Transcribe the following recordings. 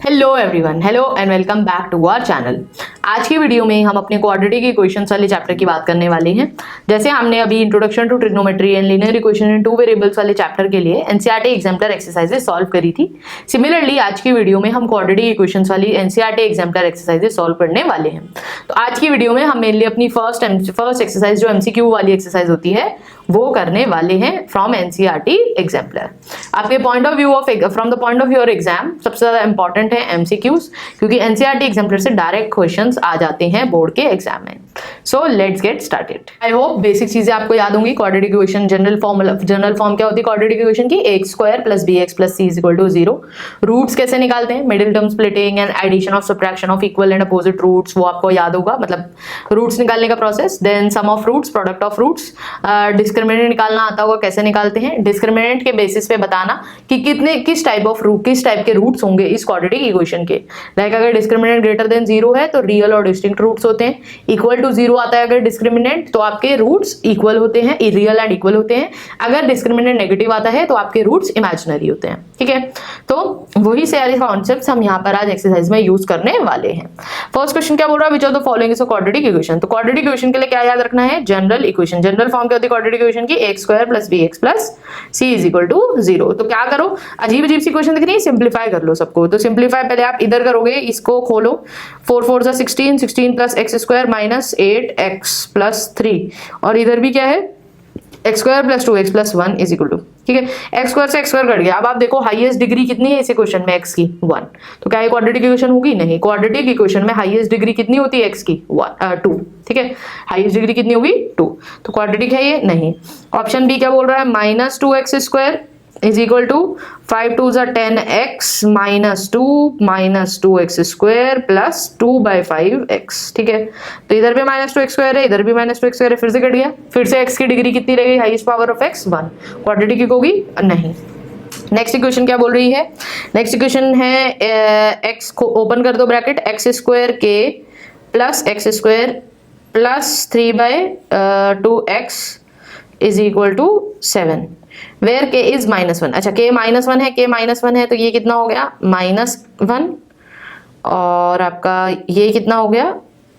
Hello everyone, hello and welcome back to our channel. आज की video में हम अपने क्वाड्रेटिक इक्वेशंस वाले चैप्टर की बात करने वाले हैं। जैसे हमने अभी introduction to trigonometry and linear equation in two variables वाले चैप्टर के लिए एनसीईआरटी एग्जाम्पलर एक्सरसाइजेस सॉल्व करी थी। सिमिलरली आज की वीडियो में हम क्वाड्रेटिक इक्वेशंस वाली एनसीईआरटी एग्जाम्पलर एक्सरसाइजेस सॉल्व करने वाले हैं। तो आज की वीडियो में हम मेनली अपनी फर्स्ट एक्सरसाइज जो एमसीक्यू वाली एक्सरसाइज होती है वो करने वाले हैं फ्रॉम एनसीईआरटी एग्जाम्पलर। आपके point of view of from the point of your exam सबसे ज्यादा इंपॉर्टेंट है एमसीक्यूज, क्योंकि एनसीईआरटी एग्जाम्पलर से डायरेक्ट क्वेश्चंस आ जाते हैं बोर्ड के एग्जाम में। So let's get started. I hope basic चीजें आपको याद होंगी। क्वाड्रेटिक इक्वेशन जनरल फॉर्म क्या होती है क्वाड्रेटिक इक्वेशन की? X square plus b x plus c is equal to 0। Roots कैसे निकालते हैं? Middle term splitting and addition of subtraction of equal and opposite roots, वो आपको याद होगा, मतलब रूट्स निकालने का process. Then sum of roots, product of roots, discriminant निकालना आता होगा, कैसे निकालते हैं? डिस्क्रिमिनेंट के बेसिस पे बताना कि किस टाइप के रूट्स होंगे इस क्वाड्रेटिक इक्वेशन के। लाइक अगर डिस्क्रिमिनेंट ग्रेटर देन 0 है तो रियल और डिस्टिंक्ट रूट्स होते हैं। इक्वल टू 0 आता है अगर डिस्क्रिमिनेंट तो आपके रूट्स इक्वल होते हैं, रियल एंड इक्वल होते हैं। अगर डिस्क्रिमिनेंट नेगेटिव आता है तो आपके रूट्स इमेजिनरी होते हैं। ठीक है, तो वही सारे कॉन्सेप्ट्स हम यहाँ पर आज एक्सरसाइज में यूज करने वाले हैं। फर्स्ट क्वेश्चन क्या बोल रहा है? Which of the following is a quadratic equation. तो क्वाड्रेटिक इक्वेशन के लिए क्या याद रखना है? General equation. जनरल फॉर्म क्या होती है क्वाड्रेटिक इक्वेशन की? X square plus b x plus c is equal to 0। तो क्या करो, अजीब अजीब सी क्वेश्चन दिख रही है, सिंप्लीफाई कर लो सबको। तो सिंप्लीफाई पहले आप इधर करोगे, इसको खोलो। 4 4 16, 16 plus x square minus 8 x plus 3, और इधर भी क्या है? X square plus 2 x plus 1 is equal to, ठीक है, एक्स स्क्वायर से एक्स स्क्वायर कट गया। अब आप देखो हाईएस्ट डिग्री कितनी है इस इक्वेशन में? एक्स की 1। तो क्या ये क्वाड्रेटिक इक्वेशन होगी? नहीं। क्वाड्रेटिक इक्वेशन में हाईएस्ट डिग्री कितनी होती है? एक्स की 2। ठीक है, हाईएस्ट डिग्री कितनी होगी? 2। तो क्वाड्रेटिक है ये? नहीं। ऑप्शन बी क्या बोल रहा है? Minus 2 x square is equal to 5 2 10 x minus 2 x square plus 2/5 x. ठीक है, तो इधर भी माइनस 2 एक्स स्क्वायर है, इधर भी माइनस 2 एक्स स्क्वायर है, फिर से कट गया। फिर से एक्स की डिग्री कितनी रहेगी? Highest power of x 1। Quadratic होगी? नहीं। नेक्स्ट इक्वेशन क्या बोल रही है? नेक्स्ट इक्वेशन है एक्स को ओपन कर दो ब्रैकेट, एक्स स्क्वायर के plus x square plus 3/2 x is equal to 7 where k is -1। अच्छा, के -1 है, के -1 है तो ये कितना हो गया? -1। और आपका ये कितना हो गया?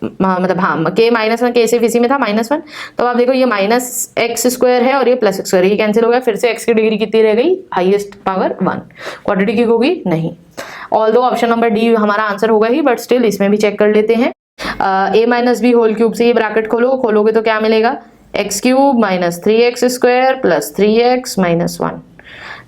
मतलब हाँ, के -1 के सिर्फ इसी में था -1। तो आप देखो ये माइनस एक्स स्क्वायर है और ये प्लस एक्स स्क्वायर, ये कैंसिल हो गया। फिर से एक्स की डिग्री कितनी रह गई? Highest power 1। क्वाड्रेटिक होगी? नहीं। ऑल्दो ऑप्शन नंबर डी हमारा आंसर होगा ही, बट स्टिल इसमें भी चेक कर लेते हैं। a minus b whole cube से ये ब्रैकेट खोलोगे तो क्या मिलेगा? X cube minus 3x square plus 3x minus 1।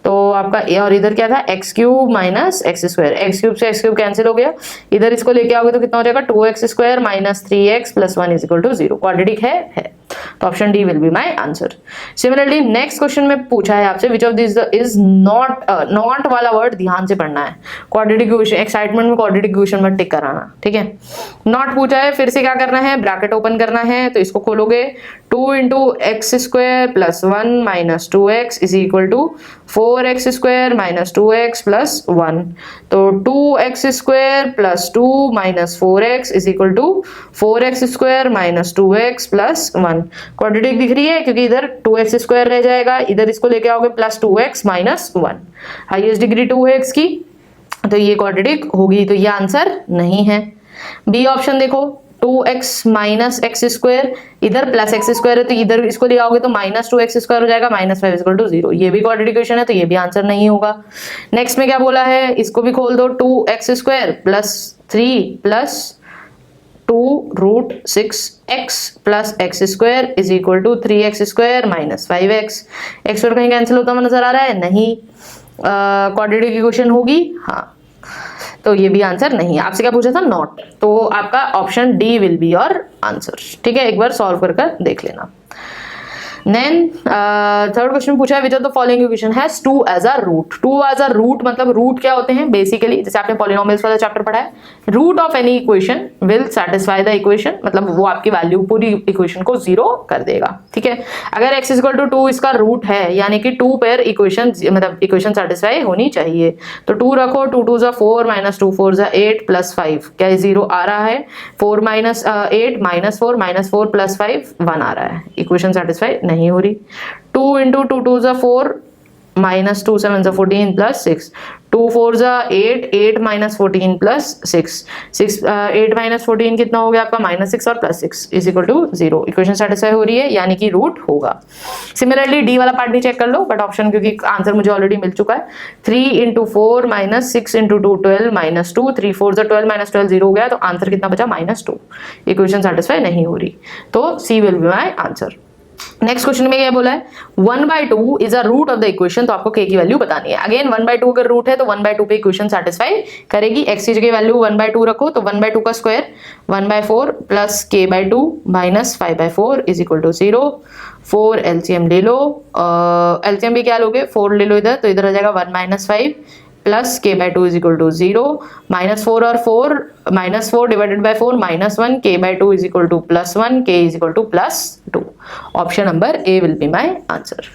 तो आपका और इधर क्या था? X cube minus x square, x cube से एक्स क्यूब कैंसिल हो गया। इधर इसको लेके आओगे तो कितना हो जाएगा? 2x square minus 3x plus 1 is equal to 0। Quadratic है। तो option d will be my answer. Similarly next question में पूछा है आपसे which of this is not वाला वर्ड ध्यान से पढ़ना है। क्वाड्रेटिक इक्वेशन एक्साइटमेंट में क्वाड्रेटिक इक्वेशन में टिक कराना। ठीक है, नॉट पूछा है, फिर से क्या करना है? ब्रैकेट ओपन करना है, तो इसको खोलोगे 2 into x square plus 1 minus 2x is equal to 4x square minus 2x plus 1। तो 2x square plus 2 minus 4x is equal to 4x square minus 2x plus 1। Quadratic दिख रही है क्योंकि इधर 2x स्क्वायर रह जाएगा, इधर इसको लेके आओगे plus 2x minus 1। Highest degree 2 है x की, तो ये क्वाड्रेटिक होगी। तो ये आंसर नहीं है। बी ऑप्शन देखो, 2x माइनस एक्स स्क्वायर, इधर प्लस एक्स स्क्वायर है तो इधर इसको ले आओगे तो माइनस 2x स्क्वायर हो जाएगा, -5 इक्वल टू 0। ये भी क्वाड्रेटिक इक्वेशन है तो ये भी आंसर नहीं होगा। नेक्स्ट में क्या बोला है? इसको भी खोल दो, 2x square plus 3 plus 2 root 6x plus x square is equal to 3x square minus 5x। X square कहीं कैंसिल होता हुआ नजर आ रहा है? नहीं। क्वाड्रेटिक इक्वेशन होगी? हाँ। तो ये भी आंसर नहीं है। आपसे क्या पूछा था? नॉट। तो आपका option d will be your answer. ठीक है, एक बार सॉल्व कर देख लेना। देन थर्ड क्वेश्चन पूछा है which of the following equation has 2 as a root. 2 as a root मतलब रूट क्या होते हैं? बेसिकली जैसे आपने पॉलिनोमियल्स वाला चैप्टर पढ़ा है, root of any equation will satisfy the equation, मतलब वो आपकी वैल्यू पूरी इक्वेशन को 0 कर देगा। ठीक है, अगर x इक्वल टू 2 इसका रूट है, यानी कि 2 पेयर इक्वेशन मतलब इक्वेशन सैटिस्फाई होनी चाहिए। तो 2 रखो, 2 2 जा 4 माइनस 2 4 जा 8 प्लस 5, क्या 0 आ रहा है? 4 माइनस 8 माइनस 4 प्लस 5 1 आ रहा है। इक्वेशन सैटिस्फाई नहीं हो रही। 2 इंटू 2 2 जा 4 माइनस 2 7 जा 14 प्लस 6, 2 4 जा 8, 8 माइनस 14 प्लस 6, 8 माइनस 14 कितना हो गया आपका -6 और +6 is equal to 0। Equation satisfy हो रही है यानी कि रूट होगा। सिमिलरली डी वाला पार्ट भी चेक कर लो, बट ऑप्शन क्योंकि आंसर मुझे ऑलरेडी मिल चुका है। 3 × 4 - 6 × 2 12 -2, 3 4 जा 12 -12 0 हो गया, तो आंसर कितना बचा -2। इक्वेशन सेटिस्फाई नहीं हो रही, तो C will be my answer. Next question में क्या बोला है, 1/2 is a root of the equation, तो आपको k की वैल्यू बतानी है। अगेन 1/2 अगर रूट है तो 1/2 पे इक्वेशन सेटिस्फाई करेगी। x की जगह वैल्यू 1/2 रखो, तो 1/2 का square 1/4 plus k/2 minus 5/4 is equal to 0। 4 LCM ले लो, एलसीएम भी क्या लोगे, 4 ले लो इधर, तो इधर आ जाएगा 1 - 5 plus k/2 is equal to 0। -4 और 4, -4 divided by 4 -1, k/2 is equal to +1, k is equal to +2। Option number a will be my answer.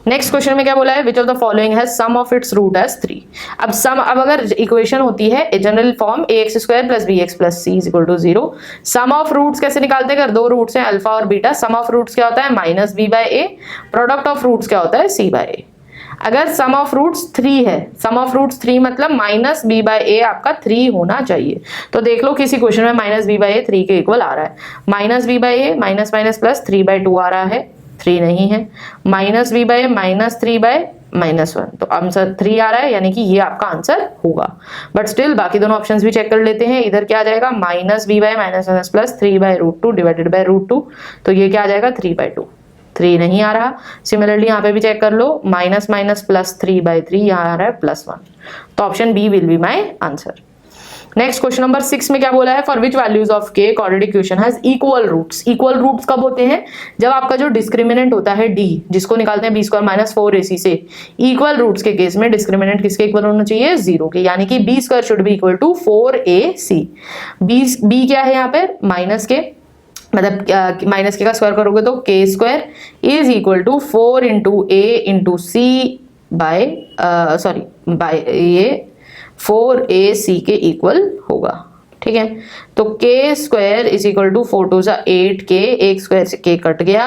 Next question में क्या बोला है, which of the following has sum of its root as 3। अब अगर equation होती है general form ax² + bx + c is equal to 0, sum of roots कैसे निकालते हैं, अगर दो रूट्स हैं अल्फा और बीटा, सम ऑफ रूट्स क्या होता है -b/a, प्रोडक्ट ऑफ रूट्स क्या होता है c/a। अगर सम ऑफ रूट्स 3 है, सम ऑफ रूट्स 3 मतलब -b/a आपका 3 होना चाहिए। तो देख लो किसी क्वेश्चन में -b/a 3 के इक्वल आ रहा है, -b/a माइनस माइनस प्लस 3/2 आ रहा है, 3 नहीं है, -b/a -3/-1, तो आंसर 3 आ रहा है, यानी कि ये आपका आंसर होगा। बट स्टिल बाकी दोनों ऑप्शंस भी चेक कर लेते हैं। इधर क्या आ जाएगा, -b/- प्लस 3/√2 डिवाइडेड बाय √2, तो ये क्या आ जाएगा 3/2, 3 नहीं आ रहा। सिमिलरली यहाँ पे भी चेक कर लो, माइनस माइनस प्लस 3/3, यहाँ आ रहा है +1, तो option b will be my answer. Next question number 6 में क्या बोला है, for which values of k quadratic equation has equal roots. Equal roots कब होते हैं, जब आपका जो डिस्क्रिमिनेंट होता है d, जिसको निकालते हैं b² - 4ac से, इक्वल रूट्स के केस में डिस्क्रिमिनेंट किसके इक्वल होना चाहिए, 0 के, यानी कि b² should be equal to 4ac। b क्या है यहाँ पे माइनस के, मतलब माइनस के का स्क्वायर करोगे तो k² is equal to 4 × a × c by ये 4ac के इक्वल होगा, ठीक है। तो k² इज इक्वल टू 4 2 जा 8k, 1² से k कट गया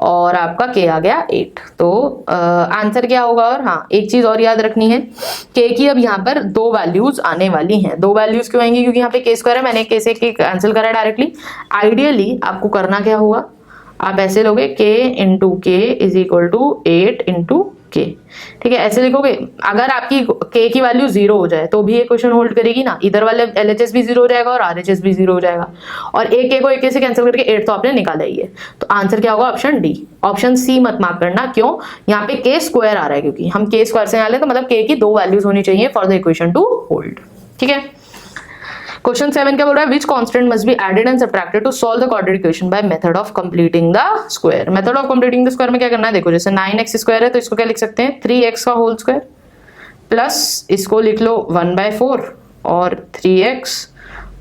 और आपका k आ गया 8, तो आंसर क्या होगा। और हाँ, एक चीज और याद रखनी है, k की अब यहाँ पर 2 वैल्यूज आने वाली हैं। 2 वैल्यूज क्यों आएंगी, क्योंकि यहाँ पे k² है, मैंने k से k कैंसिल करा डायरेक्टली। आइडियली आपको करना क्या होगा, आप ऐसे लोगे k × k is equal to 8 × k, ठीक है, ऐसे लिखोगे। अगर आपकी k की वैल्यू 0 हो जाए तो भी ये क्वेश्चन होल्ड करेगी ना, इधर वाले LHS भी 0 हो जाएगा और RHS भी 0 हो जाएगा, और एक k को एक k से कैंसिल करके 8 तो आपने निकाला ही है, तो आंसर क्या होगा, ऑप्शन डी। ऑप्शन सी मत मार्क करना, क्यों, यहाँ पे k² आ रहा है, क्योंकि हम k² से निकाले तो मतलब k की 2 वैल्यूज होनी चाहिए for the equation to hold, ठीक है। क्वेश्चन 7 क्या बोल रहा है, which constant must be added and subtracted to solve the quadratic equation by method of completing the square. Method of completing the square में क्या करना है, देखो जैसे 9x² है तो इसको क्या लिख सकते हैं, 3x का होल स्क्वायर प्लस इसको लिख लो 1/4 और 3x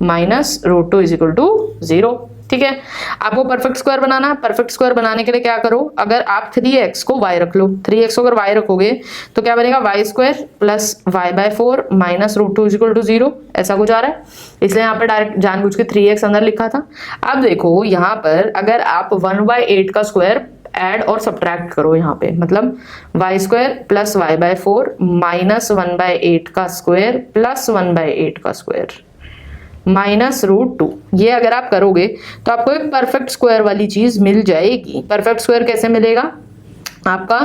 minus √2 is equal to 0, ठीक है। आपको परफेक्ट स्क्वायर बनाना है। परफेक्ट स्क्वायर बनाने के लिए क्या करो, अगर आप 3x को y रख लो, 3x को अगर y रखोगे तो क्या बनेगा, y² plus y/4 minus √2 is equal to 0, ऐसा कुछ आ रहा है, इसलिए यहाँ पर डायरेक्ट जानबूझ के 3x अंदर लिखा था। अब देखो यहाँ पर अगर आप 1/8 का स्क्वायर ऐड और सब्ट्रैक्ट करो, यहाँ पे मतलब y² प्लस y/4 माइनस 1/8 का स्क्वायर प्लस 1/8 का स्क्वायर माइनस √2, ये अगर आप करोगे तो आपको एक परफेक्ट स्क्वायर वाली चीज मिल जाएगी। परफेक्ट स्क्वायर कैसे मिलेगा आपका,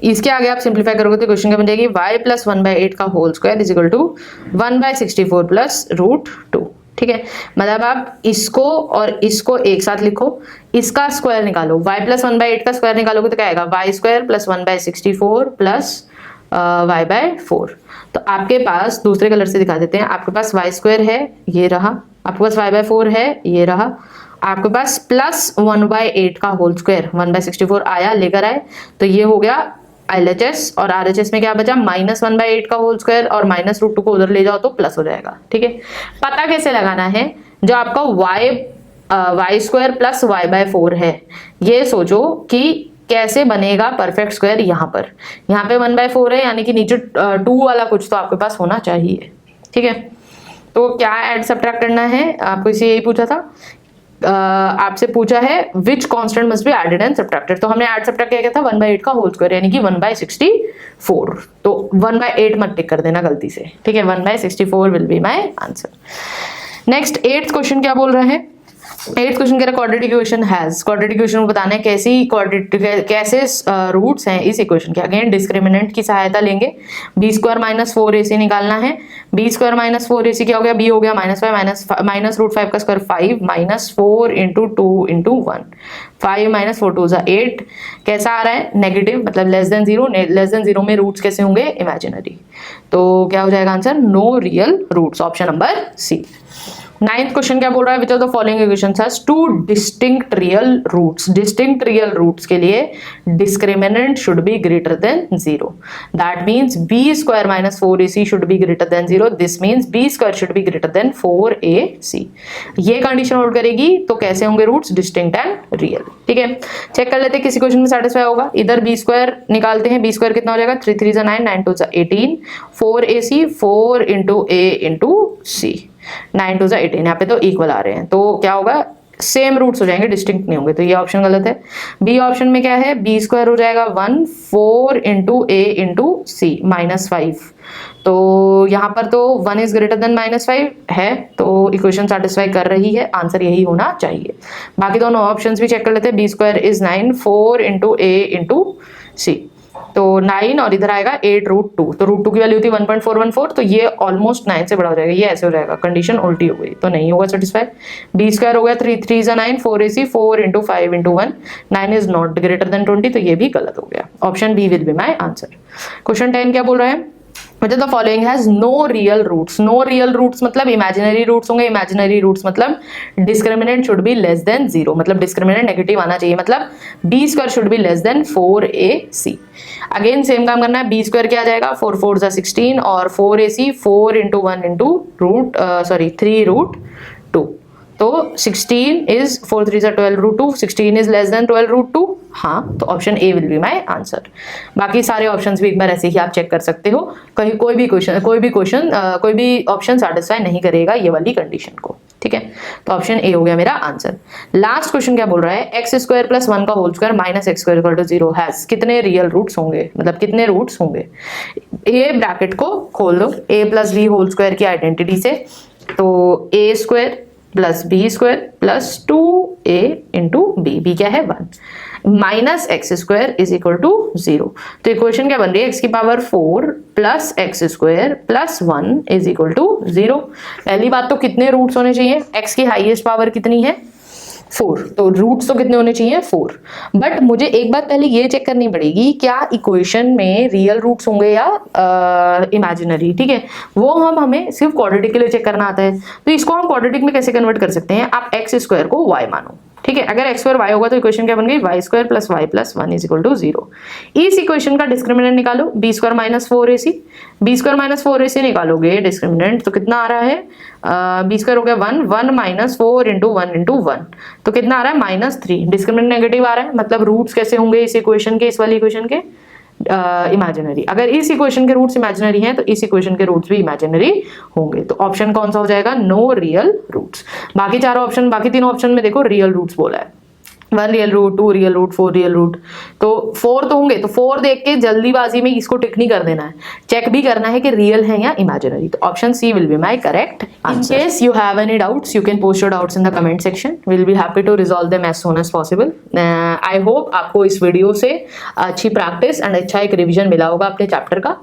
इसके आगे आप सिंप्लीफाई करोगे तो क्वेश्चन क्या बन जाएगी, y प्लस 1/8 का whole square is equal to 1/64 plus √2, ठीक है। मतलब आप इसको और इसको एक साथ लिखो, इसका स्क्वायर निकालो, y प्लस 1/8 का स्क्वायर निकालोगे तो क्या आएगा, y² प्लस 1/64 प्लस y/4। तो आपके पास दूसरे कलर से दिखा देते हैं, आपके पास y² है, ये रहा, आपके पास y/4 है, ये रहा, आपके पास प्लस 1/8 का होल स्क्वायर 1/64 आया, लेकर आए, तो ये हो गया LHS, और RHS में क्या बचा, माइनस 1/8 का होल स्क्वायर, और माइनस √2 को उधर ले जाओ तो प्लस हो जाएगा, ठीक है। पता कैसे लगाना है, जो आपका y² प्लस y/4 है, ये सोचो कि कैसे बनेगा परफेक्ट स्क्वायर। यहाँ पे 1/4 है, यानी कि नीचे 2 वाला कुछ तो आपके पास होना चाहिए, ठीक है। तो क्या ऐड सब्ट्रैक्ट करना है, आपको इसे यही पूछा था, आपसे पूछा है which constant must be added and subtracted, तो हमने ऐड सब्ट्रैक्ट क्या था 1/8 का होल स्क्वायर यानी कि 1/64, तो 1/8 मत टिक कर देना गलती से, ठीक है। 1/64 will be my answer. Next 8th question क्या बोल रहे हैं, 8th क्वेश्चन कह रहा है quadratic equation has, quadratic equation को बताना है कैसे रूट्स हैं इस इक्वेशन के। अगेन डिस्क्रिमिनेंट की सहायता लेंगे, b² - 4ac निकालना है। b² - 4ac क्या हो गया, b हो गया -5 माइनस रूट 5 का स्क्वायर 5 -4 × 2 × 1, 5 - 4 2 = 8। कैसा आ रहा है, नेगेटिव, मतलब लेस देन 0, लेस देन 0 में रूट्स कैसे होंगे, इमेजिनरी, तो क्या हो जाएगा answer, no real roots, option number c. 9th question क्या बोल रहा है, which of the following equations has 2 distinct real roots. Distinct real roots के लिए discriminant should be greater than 0, that means b² - 4ac should be greater than 0, this means b² should be greater than 4ac। ये condition hold करेगी तो कैसे होंगे roots, distinct and real, ठीक है। Check कर लेते हैं किसी क्वेश्चन में सेटिस्फाई होगा। इधर b² निकालते हैं, b² कितना हो जाएगा, 3 3 = 9, 9 2 = 18, 4ac 4 × a × c, 9 2 = 18, यहाँ पे तो इक्वल आ रहे हैं, तो क्या होगा, सेम रूट्स हो जाएंगे, डिस्टिंक्ट नहीं होंगे, तो ये ऑप्शन गलत है। बी ऑप्शन में क्या है, b² हो जाएगा 1 4 × a × c -5, तो यहाँ पर तो 1 इज ग्रेटर देन -5 है, तो इक्वेशन सेटिस्फाई कर रही है, आंसर यही होना चाहिए। बाकी दोनों ऑप्शंस भी चेक कर लेते हैं, b² = 9 4 × a × c, तो 9 और इधर आएगा 8√2, तो √2 की वैल्यू थी 1.414, तो ये ऑलमोस्ट 9 से बड़ा हो जाएगा, ये ऐसे हो जाएगा, कंडीशन उल्टी हो गई, तो नहीं होगा सेटिस्फाई। b² हो गया 3 3 = 9, 4ac 4 × 5 × 1, 9 is not greater than 20, तो ये भी गलत हो गया, option b will be my answer. Question 10 क्या बोल रहा है, which of the following has no real roots। no real roots मतलब imaginary roots होंगे, imaginary roots मतलब discriminant should be less than 0, मतलब discriminant नेगेटिव आना चाहिए, मतलब b² should be less than 4ac। Again same काम करना है, b² क्या आ जाएगा, 4 4 = 16 और 4ac 4 × 1 × 3√2, तो 16 इज 4 3 = 12√2, 16 इज लेस देन 12√2, हाँ, तो option A will be my answer. बाकी सारे ऑप्शंस भी एक बार ऐसे ही आप चेक कर सकते हो, कहीं कोई भी ऑप्शन सेटिस्फाई नहीं करेगा ये वाली कंडीशन को, ठीक है, तो ऑप्शन ए हो गया मेरा आंसर। लास्ट क्वेश्चन क्या बोल रहा है, x² + 1 का होल स्क्वायर -x² = 0 हैज, कितने रियल रूट्स होंगे, मतलब कितने रूट्स होंगे। ये ब्रैकेट को खोल दो a + b होल स्क्वायर की आइडेंटिटी से, तो a² + b² + 2a × b क्या है 1, -x² = 0, तो इक्वेशन क्या बन रही है, x⁴ + x² + 1 = 0। पहली बात तो कितने रूट्स होने चाहिए, x की हाईएस्ट पावर कितनी है 4, तो रूट्स तो कितने होने चाहिए 4, बट मुझे एक बात पहले ये चेक करनी पड़ेगी, क्या इक्वेशन में रियल रूट्स होंगे या इमेजिनरी, ठीक है, वो हमें सिर्फ क्वाड्रेटिक के लिए चेक करना आता है, तो इसको हम क्वाड्रेटिक में कैसे कन्वर्ट कर सकते हैं, आप x² को y मानो, ठीक है, अगर x² y होगा तो इक्वेशन क्या बन गई, y² + y + 1 = 0। इस इक्वेशन का डिस्क्रिमिनेंट निकालो, b² - 4ac, b² - 4ac निकालोगे डिस्क्रिमिनेंट, तो कितना आ रहा है, b² हो गया 1 1 - 4 × 1 × 1, तो कितना आ रहा है -3, डिस्क्रिमिनेंट नेगेटिव आ रहा है, मतलब रूट्स कैसे होंगे इस इक्वेशन के, इस वाली इक्वेशन के इमेजिनरी। अगर इस इक्वेशन के रूट्स इमेजिनरी हैं तो इस इक्वेशन के रूट्स भी इमेजिनरी होंगे, तो ऑप्शन कौन सा हो जाएगा, नो रियल रूट्स। बाकी तीनों ऑप्शन में देखो रियल रूट्स बोला है, 1 real root, 2 real root, 4 real root, तो 4 तो होंगे, तो 4 देख के जल्दीबाजी में इसको टिक नहीं कर देना है, चेक भी करना है कि रियल है या इमेजिनरी, तो option c will be my correct answer. In case you have any doubts you can post your doubts in the comment section, will be happy to resolve them as soon as possible. I hope आपको इस video से अच्छी practice and अच्छा एक revision मिला होगा अपने chapter का।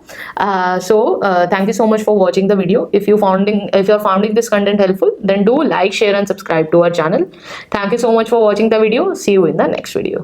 So thank you so much for watching the video. If you are founding this content helpful then do like, share and subscribe to our channel. Thank you so much for watching the video. See you in the next video.